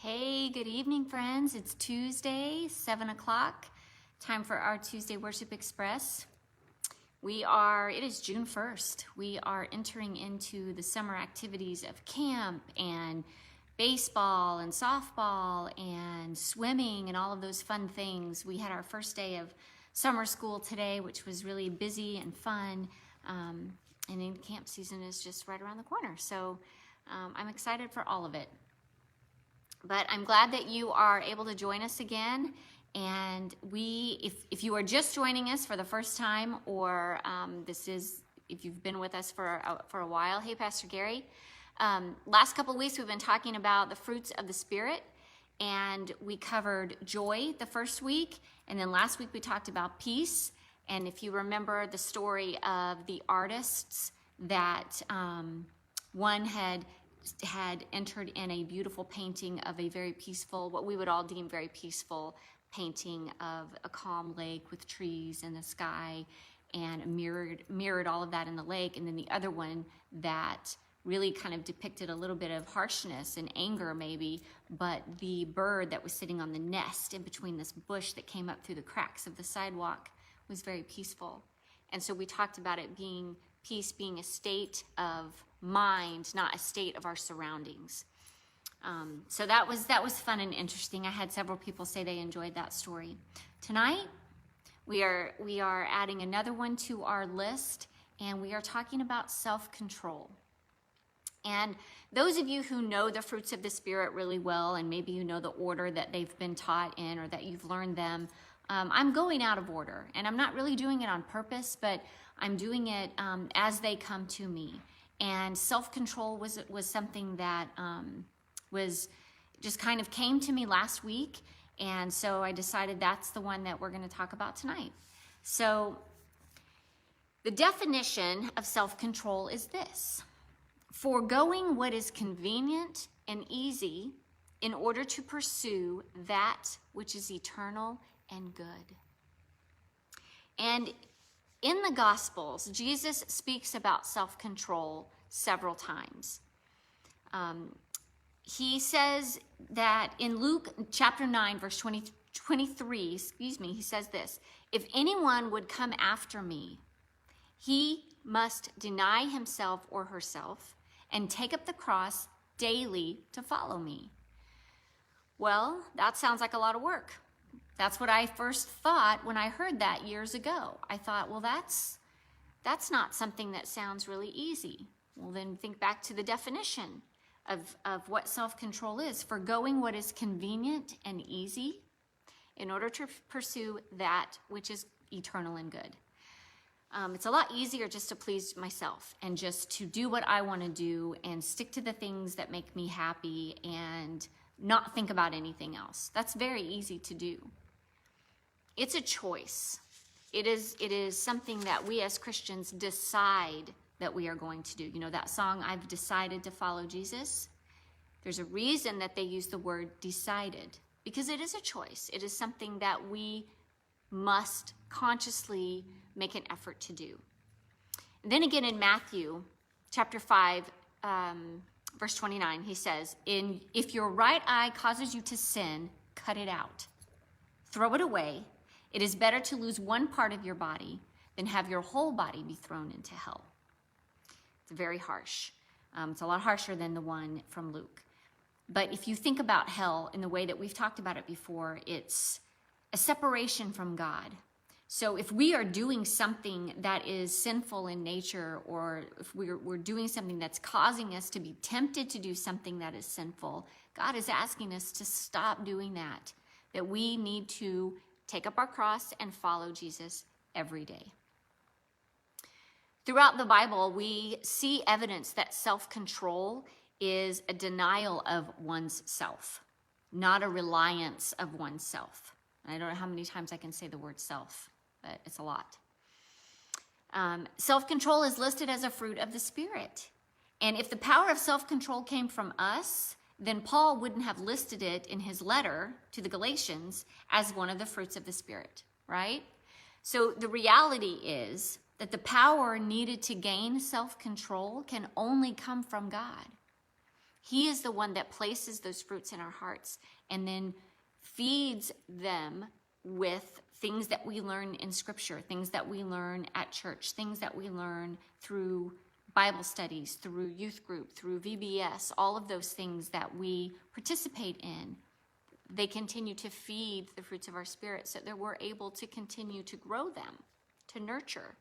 Hey, good evening, friends. It's Tuesday, 7 o'clock. Time for our Tuesday Worship Express. It is June 1st. We are entering into the summer activities of camp and baseball and softball and swimming and all of those fun things. We had our first day of summer school today, which was really busy and fun. And then camp season is just right around the corner. So I'm excited for all of it. But I'm glad that you are able to join us again. And if you are just joining us for the first time, or if you've been with us for a while, hey, Pastor Gary. Last couple of weeks we've been talking about the fruits of the Spirit, and we covered joy the first week, and then last week we talked about peace. And if you remember the story of the artists that one had entered in a beautiful painting of a very peaceful, what we would all deem very peaceful painting of a calm lake with trees and the sky, and mirrored all of that in the lake. And then the other one that really kind of depicted a little bit of harshness and anger maybe, but the bird that was sitting on the nest in between this bush that came up through the cracks of the sidewalk was very peaceful. And so we talked about it being peace being a state of mind, not a state of our surroundings. So that was fun and interesting. I had several people say they enjoyed that story. Tonight, we are adding another one to our list, and we are talking about self-control. And those of you who know the fruits of the Spirit really well, and maybe you know the order that they've been taught in or that you've learned them, I'm going out of order, and I'm not really doing it on purpose, but I'm doing it as they come to me. And self-control was something that was just kind of came to me last week, and so I decided that's the one that we're going to talk about tonight. So the definition of self-control is this: foregoing what is convenient and easy in order to pursue that which is eternal and good. And in the Gospels, Jesus speaks about self-control several times. He says that in Luke chapter 9, verse 23, he says this: if anyone would come after me, he must deny himself or herself and take up the cross daily to follow me. Well, that sounds like a lot of work. That's what I first thought when I heard that years ago. I thought, well, that's not something that sounds really easy. Well, then think back to the definition of what self-control is: foregoing what is convenient and easy in order to pursue that which is eternal and good. It's a lot easier just to please myself and just to do what I want to do and stick to the things that make me happy and not think about anything else. That's very easy to do. It's a choice. It is something that we as Christians decide that we are going to do. You know that song, I've decided to follow Jesus? There's a reason that they use the word decided, because it is a choice. It is something that we must consciously make an effort to do. And then again in Matthew chapter 5, verse 29, he says, if your right eye causes you to sin, cut it out. Throw it away. It is better to lose one part of your body than have your whole body be thrown into hell. It's very harsh. It's a lot harsher than the one from Luke. But if you think about hell in the way that we've talked about it before, it's a separation from God. So if we are doing something that is sinful in nature, or if we're doing something that's causing us to be tempted to do something that is sinful, God is asking us to stop doing that we need to take up our cross and follow Jesus every day. Throughout the Bible, we see evidence that self-control is a denial of one's self, not a reliance of oneself. I don't know how many times I can say the word self, but it's a lot. Self-control is listed as a fruit of the Spirit. And if the power of self-control came from us, then Paul wouldn't have listed it in his letter to the Galatians as one of the fruits of the Spirit, right? So the reality is that the power needed to gain self-control can only come from God. He is the one that places those fruits in our hearts and then feeds them with things that we learn in Scripture, things that we learn at church, things that we learn through Bible studies, through youth group, through VBS, all of those things that we participate in. They continue to feed the fruits of our spirit so that we're able to continue to grow them, to nurture.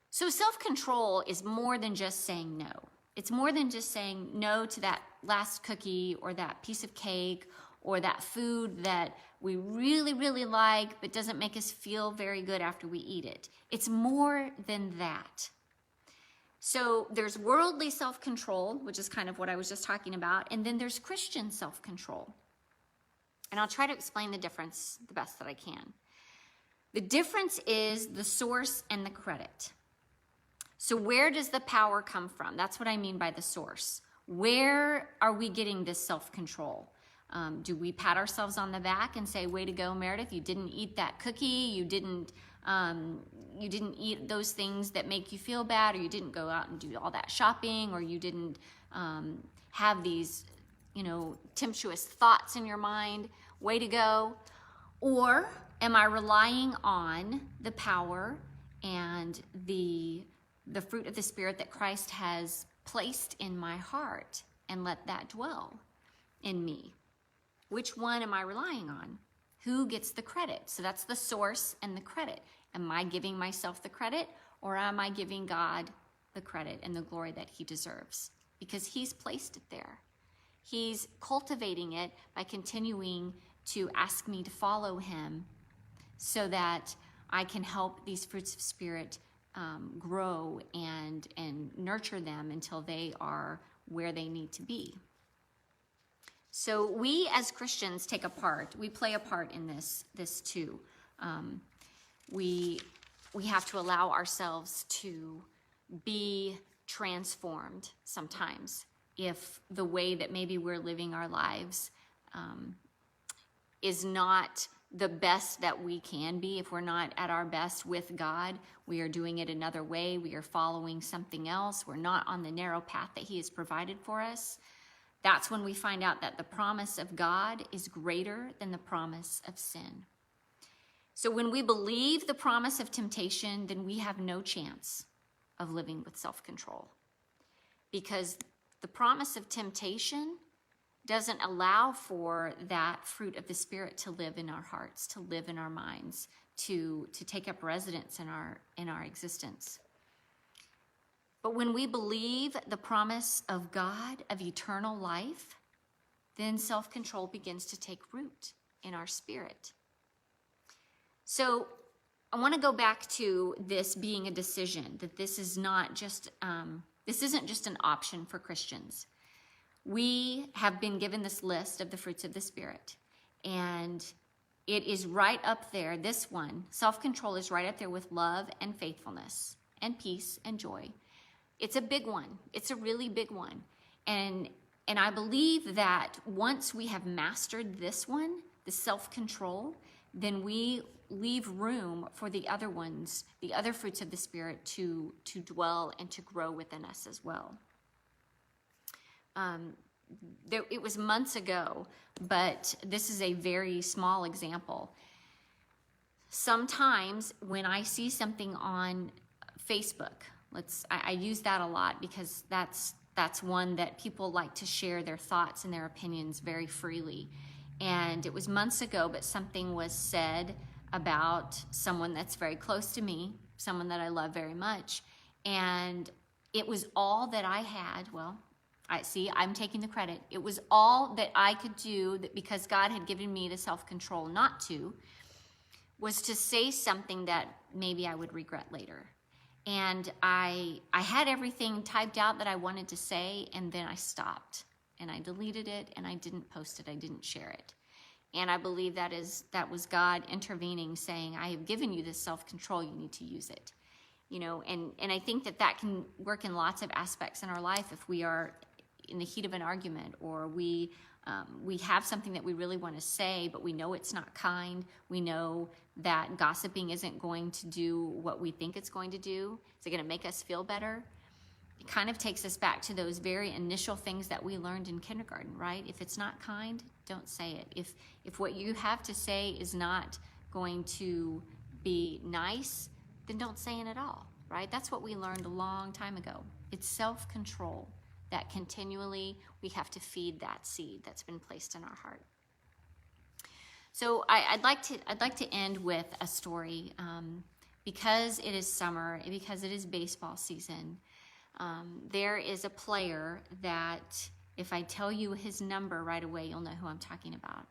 So self-control is more than just saying no. It's more than just saying no to that last cookie or that piece of cake or that food that we really, really like but doesn't make us feel very good after we eat it. It's more than that. So there's worldly self-control, which is kind of what I was just talking about, and then there's Christian self-control. And I'll try to explain the difference the best that I can. The difference is the source and the credit. So where does the power come from? That's what I mean by the source. Where are we getting this self-control? Do we pat ourselves on the back and say, way to go, Meredith, you didn't eat that cookie, you didn't eat those things that make you feel bad, or you didn't go out and do all that shopping, or you didn't have these, tempestuous thoughts in your mind, way to go? Or am I relying on the power and the fruit of the Spirit that Christ has placed in my heart and let that dwell in me? Which one am I relying on? Who gets the credit? So that's the source and the credit. Am I giving myself the credit, or am I giving God the credit and the glory that he deserves? Because he's placed it there. He's cultivating it by continuing to ask me to follow him so that I can help these fruits of Spirit grow and nurture them until they are where they need to be. So we as Christians we play a part in this too. We have to allow ourselves to be transformed sometimes if the way that maybe we're living our lives is not the best that we can be. If we're not at our best with God, we are doing it another way. We are following something else. We're not on the narrow path that he has provided for us. That's when we find out that the promise of God is greater than the promise of sin. So when we believe the promise of temptation, then we have no chance of living with self-control, because the promise of temptation doesn't allow for that fruit of the Spirit to live in our hearts, to live in our minds, to take up residence in our existence. But when we believe the promise of God of eternal life, then self-control begins to take root in our spirit. So I want to go back to this being a decision, that this is not just, this isn't just an option for Christians. We have been given this list of the fruits of the Spirit, and it is right up there. This one, self-control, is right up there with love and faithfulness and peace and joy. It's a big one. It's a really big one. And I believe that once we have mastered this one, the self-control, then we leave room for the other ones, the other fruits of the Spirit, to dwell and to grow within us as well. It was months ago, but this is a very small example. Sometimes when I see something on Facebook, I use that a lot because that's one that people like to share their thoughts and their opinions very freely. And it was months ago, but something was said about someone that's very close to me, someone that I love very much. And it was all that I had. Well, I'm taking the credit. It was all that I could do, that because God had given me the self-control not to, was to say something that maybe I would regret later. And I had everything typed out that I wanted to say, and then I stopped and I deleted it and I didn't post it. I didn't share it. And I believe that was God intervening, saying, I have given you this self-control, you need to use it. And I think that can work in lots of aspects in our life. If we are in the heat of an argument, or we have something that we really want to say, but we know it's not kind. We know that gossiping isn't going to do what we think it's going to do. Is it going to make us feel better? it kind of takes us back to those very initial things that we learned in kindergarten, right? If it's not kind, don't say it. If what you have to say is not going to be nice, then don't say it at all, right? That's what we learned a long time ago. It's self-control that continually we have to feed that seed that's been placed in our heart. So I'd like to end with a story because it is summer, because it is baseball season. There is a player that, if I tell you his number right away, you'll know who I'm talking about.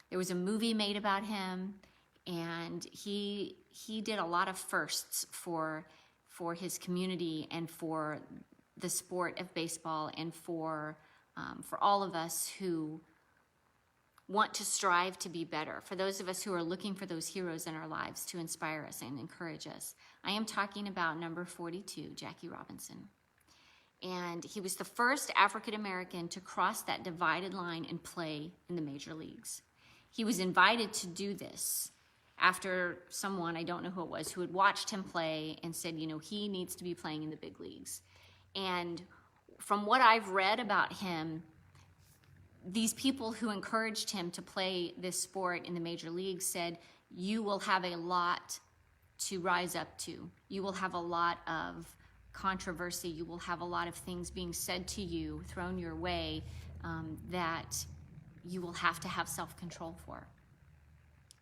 There was a movie made about him, and he did a lot of firsts for his community and for the sport of baseball, and for all of us who want to strive to be better, for those of us who are looking for those heroes in our lives to inspire us and encourage us. I am talking about number 42, Jackie Robinson. And he was the first African American to cross that divided line and play in the major leagues. He was invited to do this after someone, I don't know who it was, who had watched him play and said, you know, he needs to be playing in the big leagues. And from what I've read about him, these people who encouraged him to play this sport in the major leagues said, you will have a lot to rise up to. You will have a lot of controversy. You will have a lot of things being said to you, thrown your way, that you will have to have self-control for.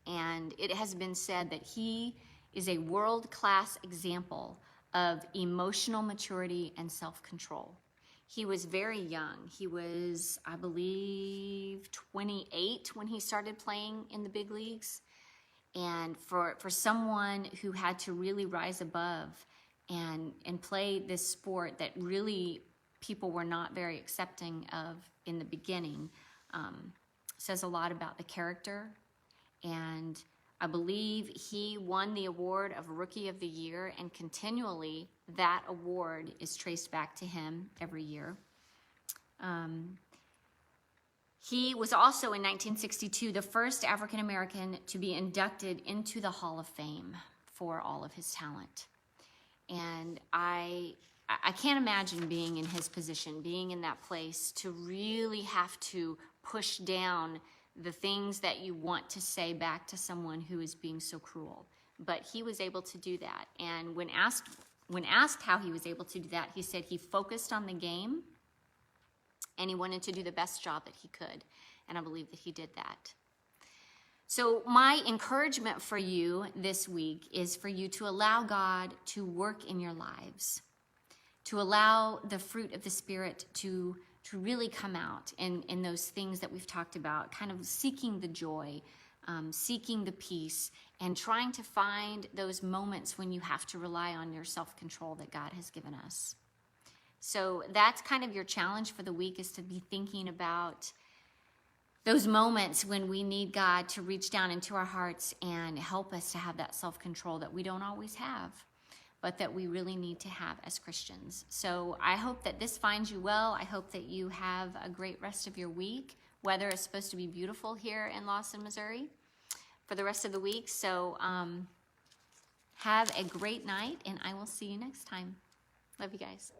And it has been said that he is a world-class example of emotional maturity and self-control. He was very young. He was, I believe, 28 when he started playing in the big leagues. And for someone who had to really rise above and play this sport that really people were not very accepting of in the beginning, says a lot about the character. And I believe he won the award of Rookie of the Year, and continually that award is traced back to him every year. He was also in 1962 the first African American to be inducted into the Hall of Fame for all of his talent. And I can't imagine being in his position, being in that place, to really have to push down the things that you want to say back to someone who is being so cruel. But he was able to do that. And when asked how he was able to do that, he said he focused on the game and he wanted to do the best job that he could. And I believe that he did that. So my encouragement for you this week is for you to allow God to work in your lives, to allow the fruit of the Spirit to really come out in those things that we've talked about, kind of seeking the joy, seeking the peace, and trying to find those moments when you have to rely on your self-control that God has given us. So that's kind of your challenge for the week, is to be thinking about those moments when we need God to reach down into our hearts and help us to have that self-control that we don't always have, but that we really need to have as Christians. So I hope that this finds you well. I hope that you have a great rest of your week. Weather is supposed to be beautiful here in Lawson, Missouri for the rest of the week. So have a great night, and I will see you next time. Love you guys.